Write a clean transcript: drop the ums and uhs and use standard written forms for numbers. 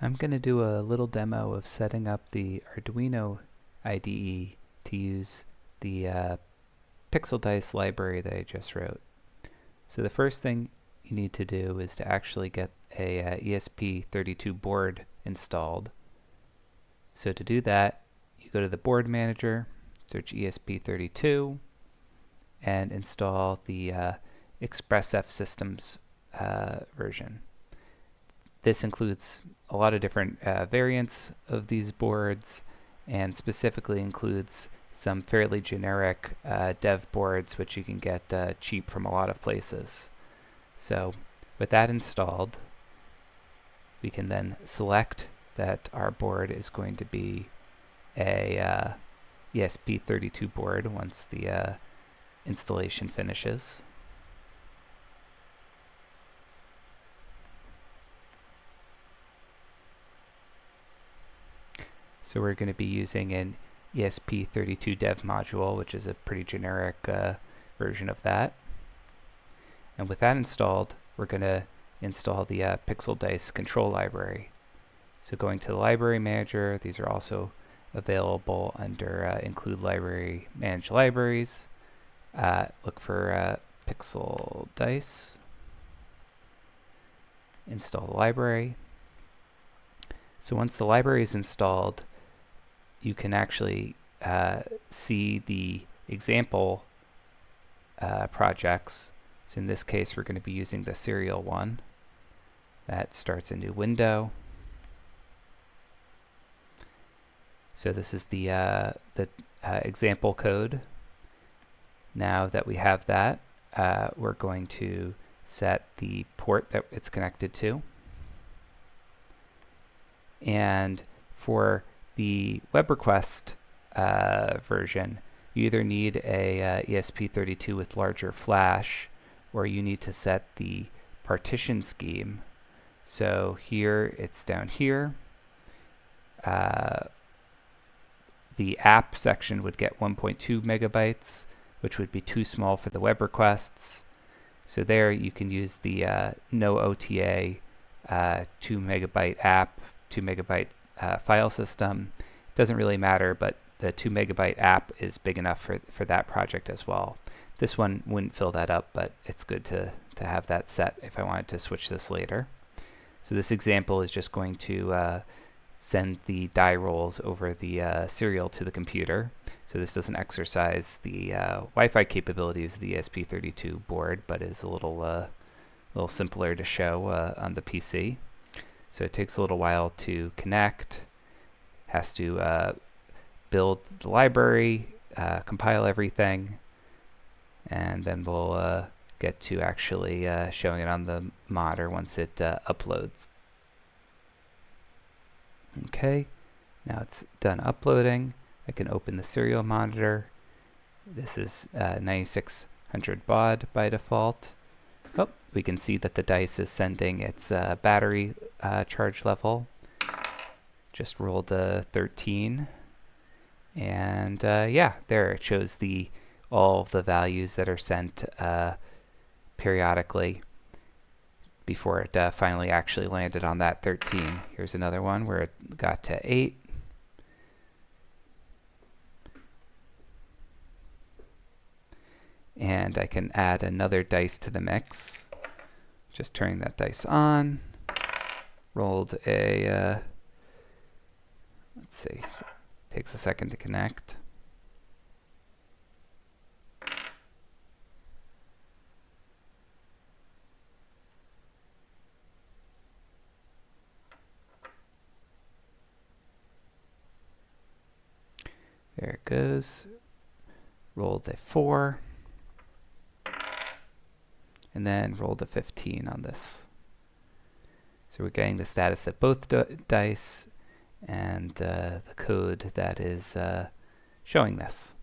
I'm going to do a little demo of setting up the Arduino IDE to use the pixel dice library that I just wrote. So the first thing you need to do is to actually get a ESP32 board installed. So to do that, you go to the board manager, search ESP32, and install the ExpressF Systems version. This includes a lot of different variants of these boards, and specifically includes some fairly generic dev boards which you can get cheap from a lot of places. So with that installed, we can then select that our board is going to be a ESP32 board once the installation finishes. So we're going to be using an ESP32 dev module, which is a pretty generic version of that. And with that installed, we're going to install the Pixel Dice control library. So going to the library manager, these are also available under include library, manage libraries. Look for Pixel Dice, install the library. So once the library is installed, you can actually see the example projects. So in this case, we're going to be using the serial one. That starts a new window. So this is the example code. Now that we have that, we're going to set the port that it's connected to. And for the web request version, you either need a ESP32 with larger flash, or you need to set the partition scheme. So here, it's down here. The app section would get 1.2 megabytes, which would be too small for the web requests. So there you can use the no OTA 2 megabyte app, 2 megabyte file system. Doesn't really matter, but the 2 megabyte app is big enough for that project as well. This one wouldn't fill that up, but it's good to have that set if I wanted to switch this later. So this example is just going to send the die rolls over the serial to the computer. So this doesn't exercise the Wi-Fi capabilities of the ESP32 board, but is a little simpler to show on the PC. So it takes a little while to connect, has to build the library, compile everything, and then we'll get to actually showing it on the modder once it uploads. Okay, now it's done uploading. I can open the serial monitor. This is 9600 baud by default. Oh, we can see that the dice is sending its battery charge level. Just rolled a 13. And yeah, there it shows all of the values that are sent periodically before it finally actually landed on that 13. Here's another one where it got to 8. And I can add another dice to the mix. Just turning that dice on. Rolled a, let's see, takes a second to connect. There it goes. Rolled a 4. And then rolled a 15 on this. So we're getting the status of both dice and the code that is showing this.